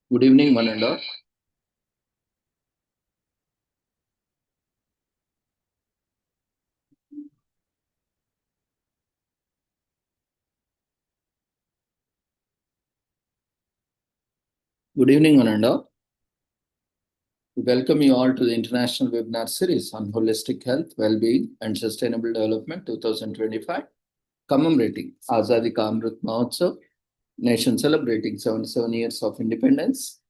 Good evening, one and all. Good evening, one and all. We welcome you all to the international webinar series on holistic health, well-being, and sustainable development 2025, commemorating Azadi Ka Amrit Mahotsav, nation celebrating 77 years of independence,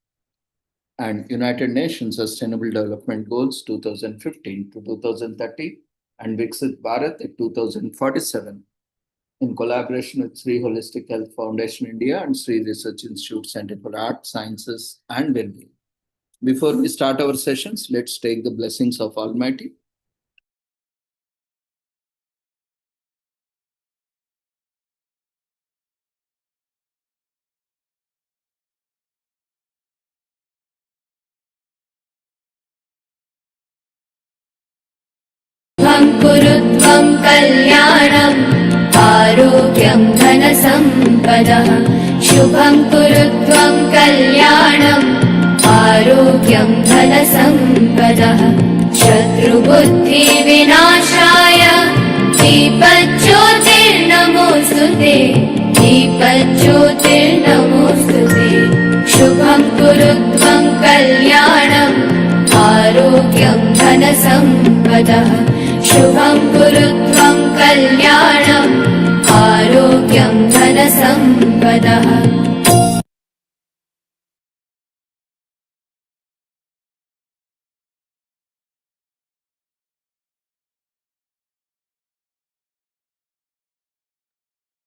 and United Nations Sustainable Development Goals 2015 to 2030, and Viksit Bharat at 2047. In collaboration with Sri Holistic Health Foundation India and Sri Research Institute Center for Art, Sciences, and Wellbeing. Before we start our sessions, let's take the blessings of Almighty. कुरुत्वं कल्याणम् आरोग्यं धनसम्पदः शुभं कुरुत्वं कल्याणम् आरोग्यं धनसम्पदः शत्रुबुद्धिविनाशाय दीपज्योतिर्नमोऽस्तुते दीपज्योतिर्नमोऽस्तुते शुभं कुरुत्वं कल्याणम् आरोग्यं धनसम्पदः शुभं कुरुत्वं कल्याणम् आरोग्यं धनसम्पदः.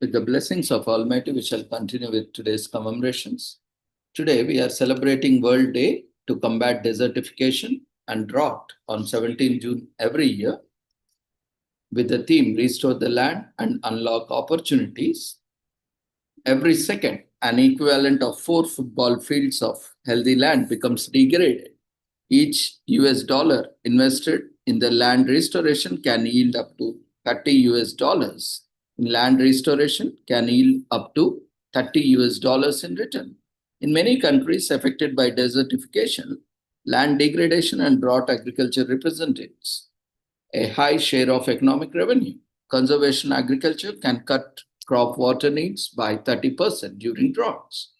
With the blessings of Almighty, we shall continue with today's commemorations. Today, we are celebrating World Day to combat desertification and drought on 17 June every year, with the theme Restore the Land and Unlock Opportunities. Every second, an equivalent of 4 football fields of healthy land becomes degraded. Each US dollar invested in the land restoration can yield up to 30 US dollars. In land restoration can yield up to 30 US dollars in return. In many countries affected by desertification, land degradation and drought agriculture represents a high share of economic revenue. Conservation agriculture can cut crop water needs by 30% during droughts.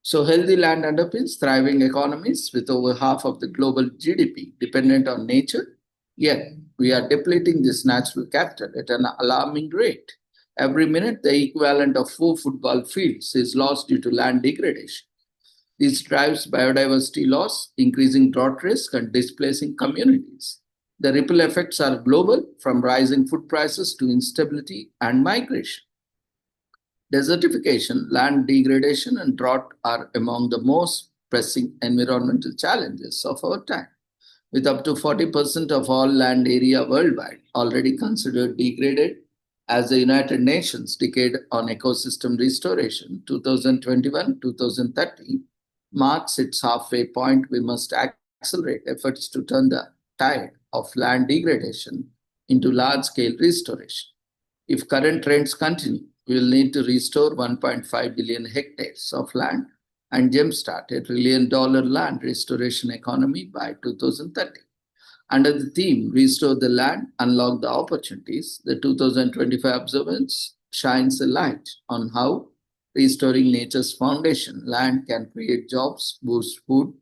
So healthy land underpins thriving economies with over half of the global GDP dependent on nature. Yet we are depleting this natural capital at an alarming rate. Every minute, the equivalent of 4 football fields is lost due to land degradation. This drives biodiversity loss, increasing drought risk, and displacing communities. The ripple effects are global, from rising food prices to instability and migration. Desertification, land degradation, and drought are among the most pressing environmental challenges of our time. With up to 40% of all land area worldwide already considered degraded, as the United Nations Decade on Ecosystem Restoration 2021-2030 marks its halfway point, we must accelerate efforts to turn the tide of land degradation into large-scale restoration. If current trends continue, we will need to restore 1.5 billion hectares of land and jumpstart a $1 trillion land restoration economy by 2030. Under the theme Restore the Land, Unlock the Opportunities, the 2025 observance shines a light on how restoring nature's foundation, land, can create jobs, boost food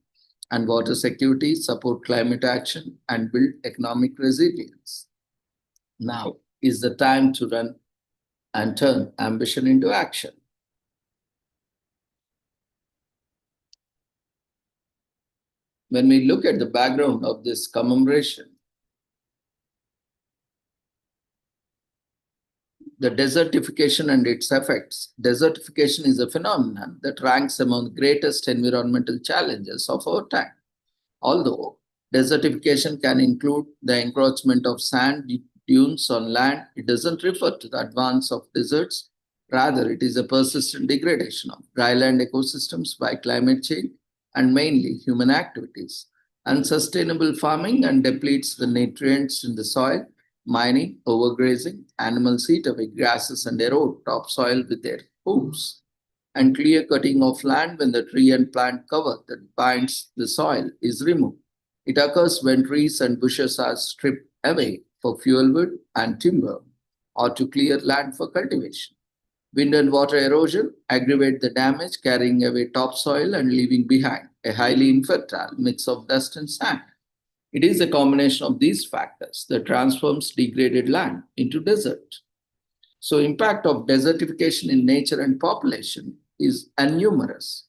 and water security, support climate action, and build economic resilience. Now is the time to run and turn ambition into action. When we look at the background of this commemoration, the desertification and its effects. Desertification is a phenomenon that ranks among the greatest environmental challenges of our time. Although desertification can include the encroachment of sand dunes on land, it doesn't refer to the advance of deserts. Rather, it is a persistent degradation of dryland ecosystems by climate change and mainly human activities. Unsustainable farming and depletes the nutrients in the soil. Mining, overgrazing, animals eat away grasses and erode topsoil with their hooves. and clear cutting of land when the tree and plant cover that binds the soil is removed. It occurs when trees and bushes are stripped away for fuel wood and timber or to clear land for cultivation. Wind and water erosion aggravate the damage, carrying away topsoil and leaving behind a highly infertile mix of dust and sand. It is a combination of these factors that transforms degraded land into desert. So, impact of desertification in nature and population is numerous.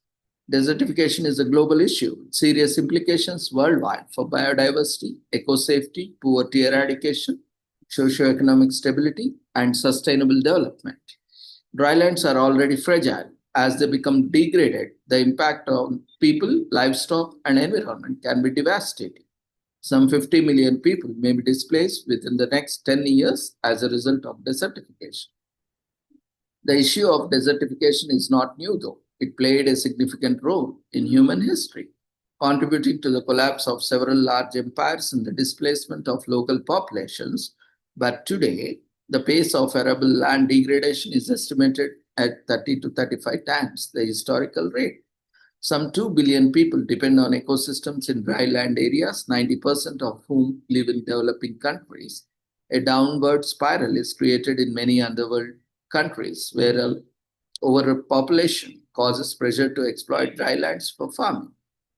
Desertification is a global issue with serious implications worldwide for biodiversity, eco-safety, poverty eradication, socio-economic stability, and sustainable development. Drylands are already fragile. As they become degraded, the impact on people, livestock, and environment can be devastating. Some 50 million people may be displaced within the next 10 years as a result of desertification. The issue of desertification is not new, though. It played a significant role in human history, contributing to the collapse of several large empires and the displacement of local populations. But today, the pace of arable land degradation is estimated at 30 to 35 times the historical rate. Some 2 billion people depend on ecosystems in dry land areas, 90% of whom live in developing countries. A downward spiral is created in many underworld countries where overpopulation causes pressure to exploit dry lands for farming.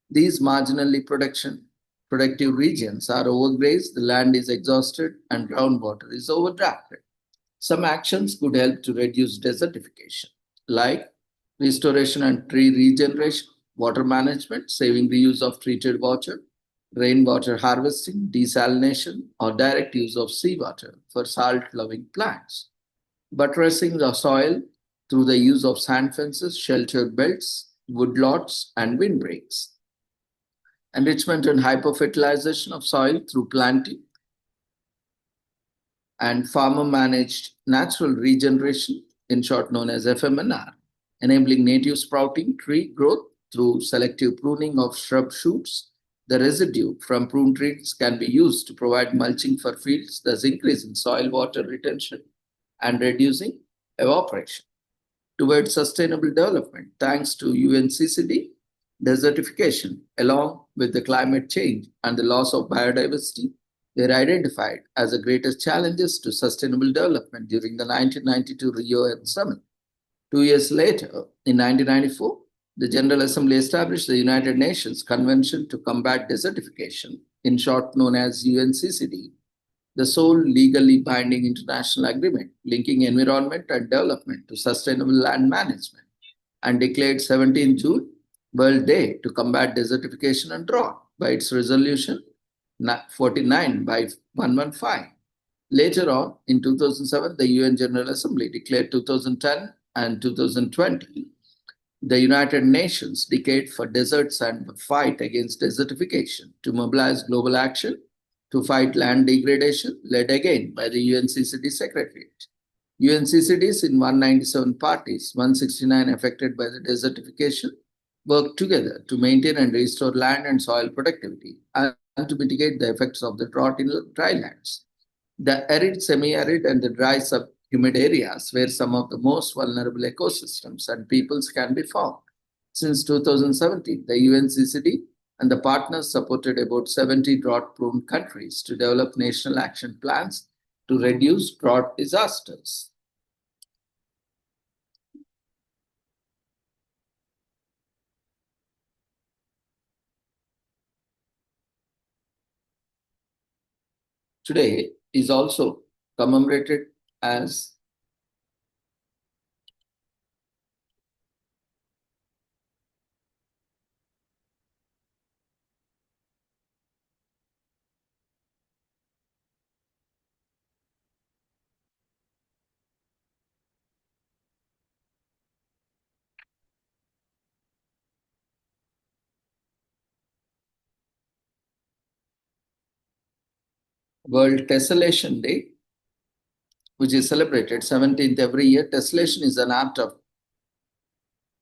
These marginally productive regions are overgrazed, the land is exhausted, and groundwater is overdrafted. Some actions could help to reduce desertification, like restoration and tree regeneration, water management, saving the use of treated water, rainwater harvesting, desalination, or direct use of seawater for salt-loving plants. Buttressing the soil through the use of sand fences, sheltered belts, woodlots, and windbreaks. Enrichment and hyperfertilization of soil through planting and farmer-managed natural regeneration, in short known as FMNR, enabling native sprouting tree growth through selective pruning of shrub shoots. The residue from pruned trees can be used to provide mulching for fields, thus increasing soil water retention and reducing evaporation. Towards sustainable development, thanks to UNCCD, desertification, along with the climate change and the loss of biodiversity, were identified as the greatest challenges to sustainable development during the 1992 Rio Summit. 2 years later, in 1994, the General Assembly established the United Nations Convention to Combat Desertification, in short known as UNCCD, the sole legally binding international agreement linking environment and development to sustainable land management, and declared 17 June World Day to Combat Desertification and Drought by its resolution 49 by 115. Later on, in 2007, the UN General Assembly declared 2010 and 2020 the United Nations Decade for Deserts and the Fight Against Desertification to mobilize global action to fight land degradation, led again by the UNCCD Secretariat. UNCCDs in 197 parties, 169 affected by the desertification, work together to maintain and restore land and soil productivity and to mitigate the effects of the drought in dry lands. The arid, semi-arid, and the dry subhumid areas where some of the most vulnerable ecosystems and peoples can be found. Since 2017, the UNCCD and the partners supported about 70 drought-prone countries to develop national action plans to reduce drought disasters. Today is also commemorated as World Tessellation Day, which is celebrated 17th every year. Tessellation is an art of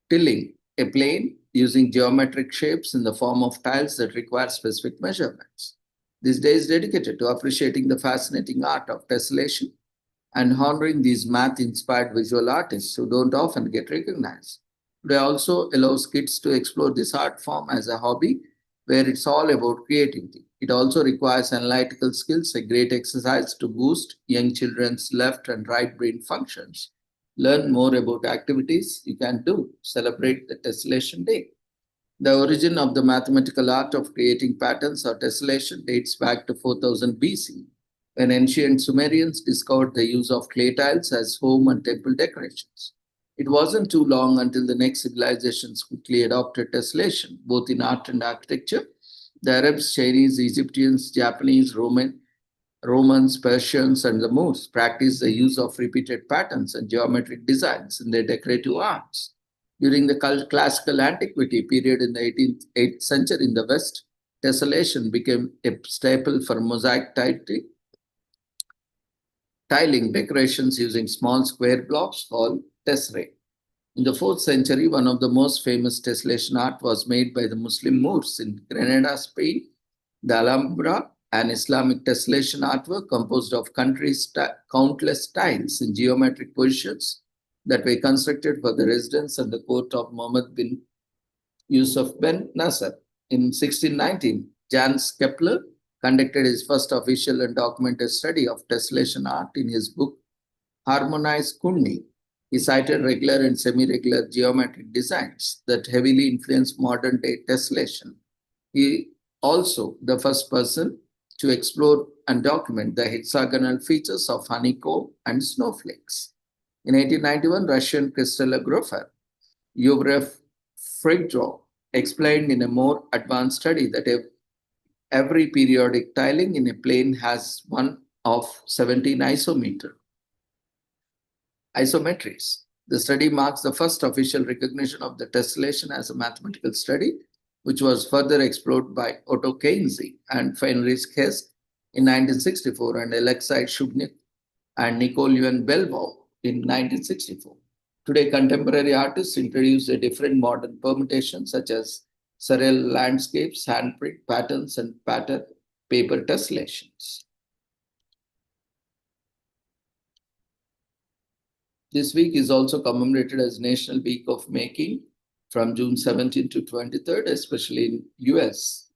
tilling a plane using geometric shapes in the form of tiles that require specific measurements. This day is dedicated to appreciating the fascinating art of tessellation and honoring these math-inspired visual artists who don't often get recognized. Today also allows kids to explore this art form as a hobby where it's all about creativity. It also requires analytical skills, a great exercise to boost young children's left and right brain functions. Learn more about activities you can do. Celebrate the tessellation day. The origin of the mathematical art of creating patterns or tessellation dates back to 4000 BC, when ancient Sumerians discovered the use of clay tiles as home and temple decorations. It wasn't too long until the next civilizations quickly adopted tessellation, both in art and architecture. The Arabs, Chinese, Egyptians, Japanese, Romans, Persians, and the Moors practiced the use of repeated patterns and geometric designs in their decorative arts. During the classical antiquity period in the 18th 8th century in the West, tessellation became a staple for mosaic tiling decorations using small square blocks called tesserae. In the 4th century, one of the most famous tessellation art was made by the Muslim Moors in Granada, Spain. The Alhambra, an Islamic tessellation artwork composed of countless tiles in geometric positions that were constructed for the residence and the court of Muhammad bin Yusuf ben Nasser. In 1619, Jan Kepler conducted his first official and documented study of tessellation art in his book Harmonized Kundi. He cited regular and semi-regular geometric designs that heavily influenced modern-day tessellation. He also the first person to explore and document the hexagonal features of honeycomb and snowflakes. In 1891, Russian crystallographer Yevgeny Frigdrov explained in a more advanced study that every periodic tiling in a plane has one of 17 isometries. The study marks the first official recognition of the tessellation as a mathematical study, which was further explored by Otto Keinsey and Heinrich Hess in 1964 and Alexei Shubnik and Napoleon Belvaux in 1964. Today, contemporary artists introduce a different modern permutations such as surreal landscapes, handprint patterns, and paper tessellations. This week is also commemorated as National Week of Making from June 17 to 23rd, especially in US.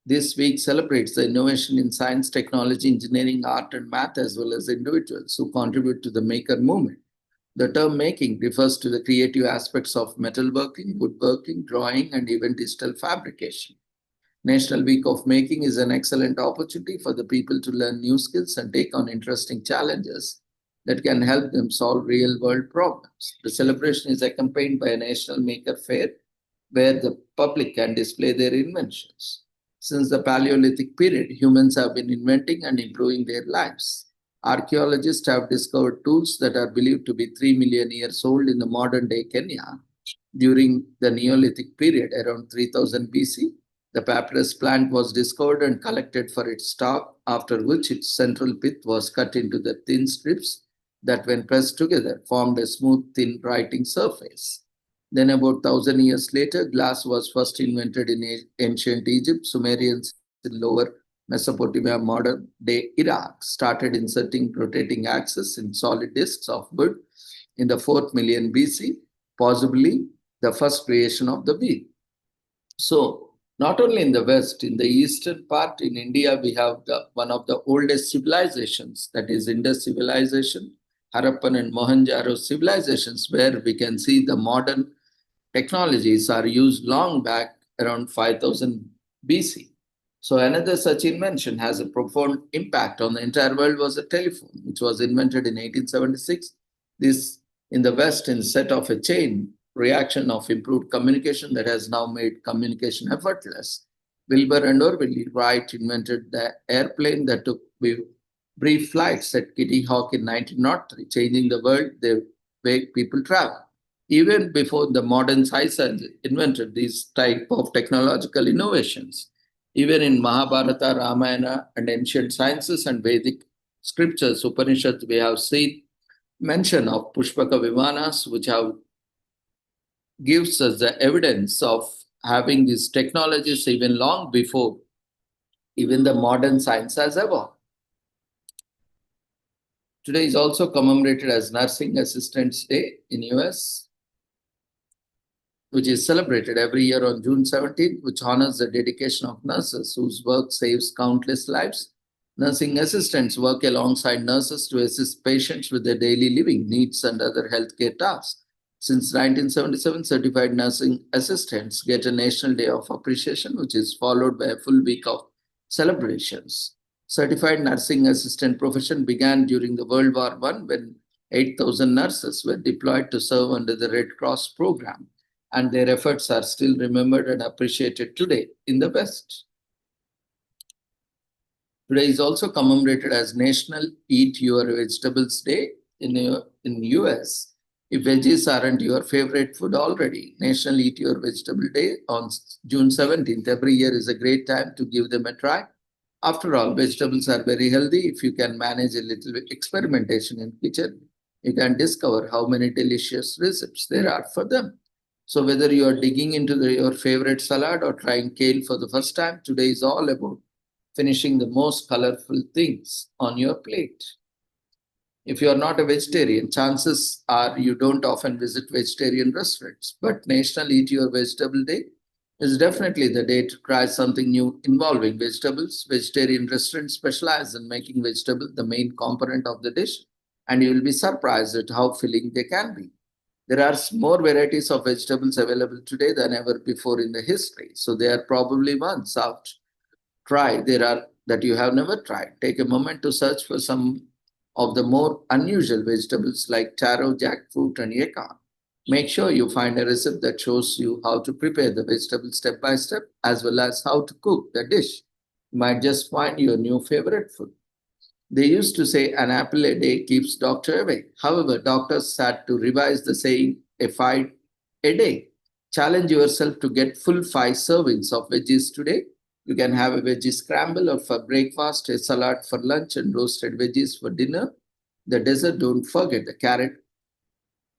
This week celebrates the innovation in science, technology, engineering, art, and math, as well as individuals who contribute to the maker movement. The term making refers to the creative aspects of metalworking, woodworking, drawing, and even digital fabrication. National Week of Making is an excellent opportunity for the people to learn new skills and take on interesting challenges that can help them solve real-world problems. The celebration is accompanied by a national maker fair where the public can display their inventions. Since the Paleolithic period, humans have been inventing and improving their lives. Archaeologists have discovered tools that are believed to be 3 million years old in the modern-day Kenya. During the Neolithic period, around 3000 BC, the papyrus plant was discovered and collected for its stalk, after which its central pith was cut into the thin strips that, when pressed together, formed a smooth, thin writing surface. Then, about 1000 years later, glass was first invented in ancient Egypt. Sumerians in lower Mesopotamia, modern day Iraq, started inserting rotating axes in solid discs of wood in the 4th million BC, possibly the first creation of the wheel. So, not only in the West, in the eastern part, in India, we have one of the oldest civilizations, that is Indus civilization, Harappan and Mohenjo-daro civilizations, where we can see the modern technologies are used long back around 5000 BC. So another such invention has a profound impact on the entire world was the telephone, which was invented in 1876. This in the West instead of a chain reaction of improved communication that has now made communication effortless. Wilbur and Orville Wright invented the airplane that took brief flights at Kitty Hawk in 1903, changing the world, the way people travel. Even before the modern science invented these type of technological innovations, even in Mahabharata, Ramayana, and ancient sciences and Vedic scriptures, Upanishads, we have seen mention of Pushpaka Vimanas, which have gives us the evidence of having these technologies even long before even the modern science has evolved. Today is also commemorated as Nursing Assistants Day in US. which is celebrated every year on June 17th, which honors the dedication of nurses whose work saves countless lives. Nursing assistants work alongside nurses to assist patients with their daily living needs and other healthcare tasks. Since 1977, certified nursing assistants get a National Day of Appreciation, which is followed by a full week of celebrations. Certified nursing assistant profession began during the World War I when 8,000 nurses were deployed to serve under the Red Cross program, and their efforts are still remembered and appreciated today in the West. Today is also commemorated as National Eat Your Vegetables Day in US. If veggies aren't your favorite food already, National Eat Your Vegetable Day on June 17th every year is a great time to give them a try. After all, vegetables are very healthy. If you can manage a little bit experimentation in kitchen, you can discover how many delicious recipes there are for them. So whether you are digging into your favorite salad or trying kale for the first time, today is all about finishing the most colorful things on your plate. If you are not a vegetarian, chances are you don't often visit vegetarian restaurants. But National Eat Your Vegetable Day is definitely the day to try something new involving vegetables. Vegetarian restaurants specialize in making vegetable the main component of the dish, and you will be surprised at how filling they can be. There are more varieties of vegetables available today than ever before in the history. So there are probably ones out try there are that you have never tried. Take a moment to search for some of the more unusual vegetables like taro, jackfruit, and yacon. Make sure you find a recipe that shows you how to prepare the vegetables step by step, as well as how to cook the dish. You might just find your new favorite food. They used to say an apple a day keeps doctor away. However, doctors had to revise the saying a five a day. Challenge yourself to get full 5 servings of veggies today. You can have a veggie scramble or for breakfast, a salad for lunch, and roasted veggies for dinner. The dessert, don't forget the carrot,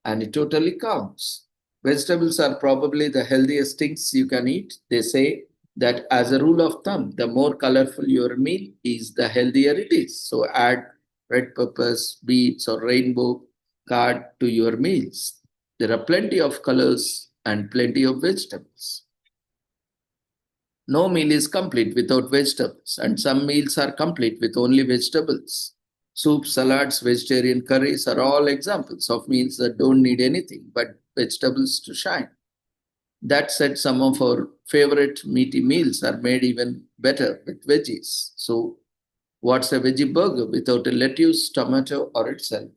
and it totally counts. Vegetables are probably the healthiest things you can eat. They say that as a rule of thumb, the more colorful your meal is, the healthier it is. So add red peppers, beets, or rainbow card to your meals. There are plenty of colors and plenty of vegetables. No meal is complete without vegetables, and some meals are complete with only vegetables. Soups, salads, vegetarian curries are all examples of meals that don't need anything but vegetables to shine. That said, some of our favorite meaty meals are made even better with veggies. So, what's a veggie burger without a lettuce, tomato, or itself?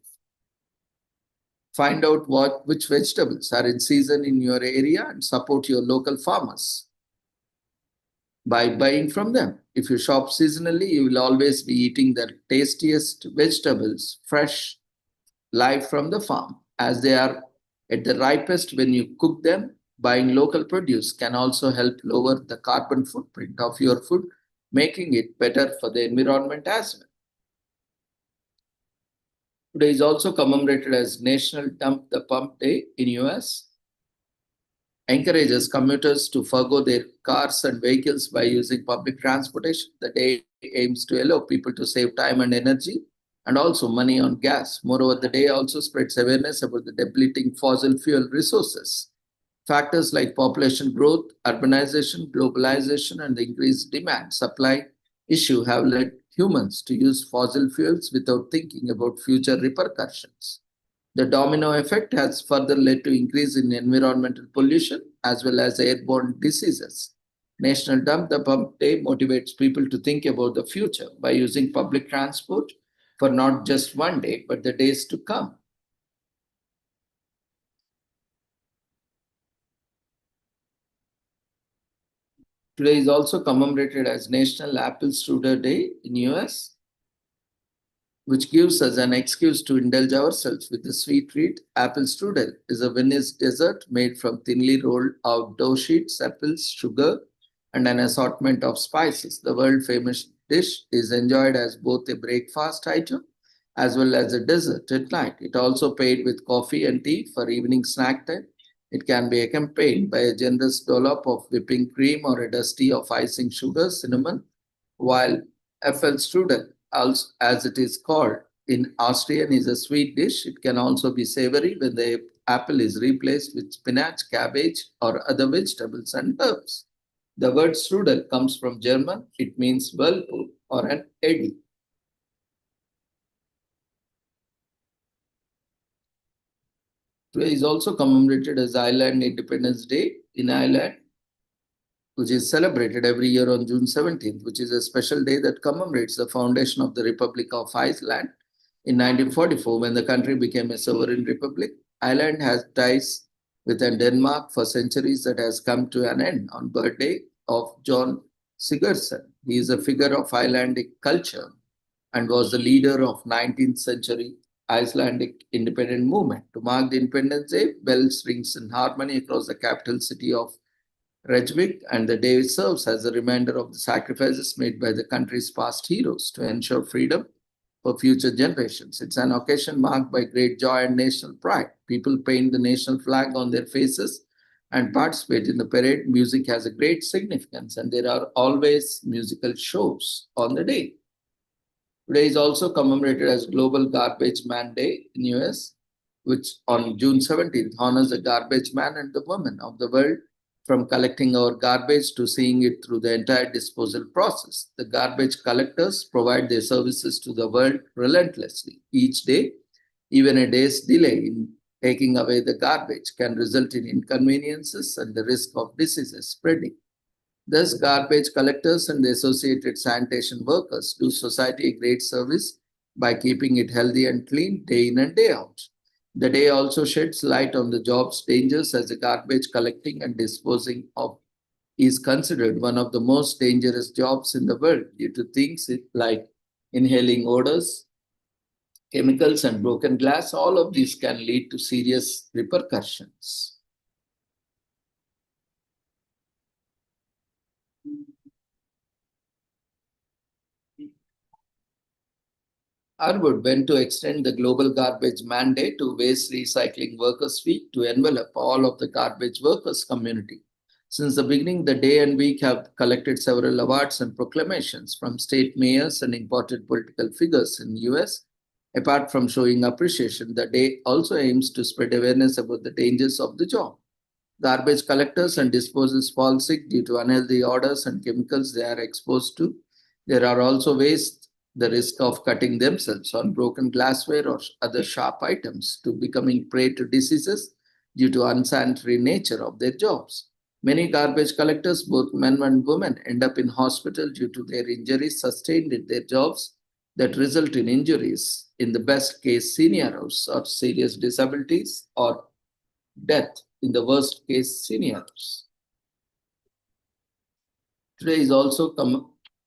Find out which vegetables are in season in your area and support your local farmers by buying from them. If you shop seasonally, you will always be eating the tastiest vegetables fresh, live from the farm, as they are at the ripest when you cook them. Buying local produce can also help lower the carbon footprint of your food, making it better for the environment as well. Today is also commemorated as National Dump the Pump Day in US. Encourages commuters to forgo their cars and vehicles by using public transportation. The day aims to allow people to save time and energy and also money on gas. Moreover, the day also spreads awareness about the depleting fossil fuel resources. Factors like population growth, urbanization, globalization, and the increased demand supply issue have led humans to use fossil fuels without thinking about future repercussions. The domino effect has further led to increase in environmental pollution as well as airborne diseases. National Dump the Pump Day motivates people to think about the future by using public transport for not just one day, but the days to come. Today is also commemorated as National Apple Strudel Day in US, which gives us an excuse to indulge ourselves with a sweet treat. Apple strudel is a Venice dessert made from thinly rolled out dough sheets, apples, sugar, and an assortment of spices. The world famous dish is enjoyed as both a breakfast item as well as a dessert at night. It also paired with coffee and tea for evening snack time. It can be accompanied by a generous dollop of whipping cream or a dusty of icing sugar, cinnamon, while Apfelstrudel, as it is called in Austrian, is a sweet dish. It can also be savory when the apple is replaced with spinach, cabbage, or other vegetables and herbs. The word strudel comes from German. It means whirlpool or an eddy. Today is also commemorated as Ireland Independence Day in Ireland, which is celebrated every year on June 17th, which is a special day that commemorates the foundation of the Republic of Iceland in 1944 when the country became a sovereign republic. Ireland has ties with Denmark for centuries that has come to an end on birthday of John Sigurdsson. He is a figure of Icelandic culture and was the leader of 19th century Icelandic independent movement. To mark the Independence Day, bells rings in harmony across the capital city of Reykjavik, and the day serves as a reminder of the sacrifices made by the country's past heroes to ensure freedom for future generations. It's an occasion marked by great joy and national pride. People paint the national flag on their faces and participate in the parade. Music has a great significance, and there are always musical shows on the day. Today is also commemorated as Global Garbage Man Day in US, which on June 17th honors the garbage man and the woman of the world from collecting our garbage to seeing it through the entire disposal process. The garbage collectors provide their services to the world relentlessly. Each day, even a day's delay in taking away the garbage can result in inconveniences and the risk of diseases spreading. Thus, garbage collectors and the associated sanitation workers do society a great service by keeping it healthy and clean day in and day out. The day also sheds light on the job's dangers as the garbage collecting and disposing of is considered one of the most dangerous jobs in the world due to things like inhaling odors, chemicals, and broken glass. All of these can lead to serious repercussions. Harwood went to extend the global garbage mandate to Waste Recycling Workers Week to envelop all of the garbage workers community. Since the beginning, the day and week have collected several awards and proclamations from state mayors and important political figures in the US. Apart from showing appreciation, the day also aims to spread awareness about the dangers of the job. Garbage collectors and disposers fall sick due to unhealthy odors and chemicals they are exposed to. There are also waste the risk of cutting themselves on broken glassware or other sharp items to becoming prey to diseases due to unsanitary nature of their jobs. Many garbage collectors, both men and women, end up in hospital due to their injuries sustained in their jobs that result in injuries in the best case scenarios or serious disabilities or death in the worst case scenarios. Today is also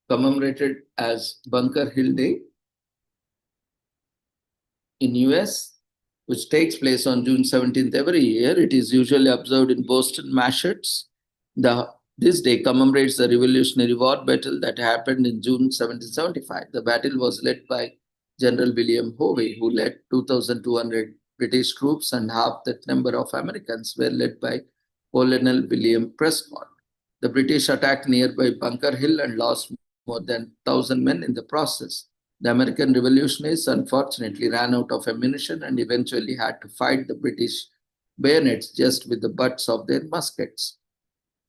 commemorated as Bunker Hill Day in US, which takes place on June 17th every year. It is usually observed in Boston, Massachusetts. This day commemorates the Revolutionary War battle that happened in June 1775. The battle was led by General William Hovey, who led 2,200 British troops, and half that number of Americans were led by Colonel William Prescott. The British attacked nearby Bunker Hill and lost more than 1,000 men in the process. The American revolutionists unfortunately ran out of ammunition and eventually had to fight the British bayonets just with the butts of their muskets.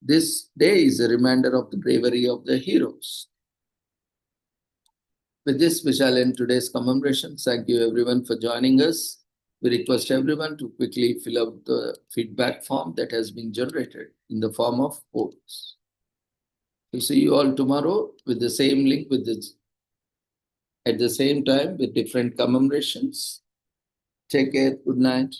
This day is a reminder of the bravery of the heroes. With this, we shall end today's commemoration. Thank you everyone for joining us. We request everyone to quickly fill out the feedback form that has been generated in the form of polls. We'll see you all tomorrow with the same link at the same time with different commemorations. Take care. Good night.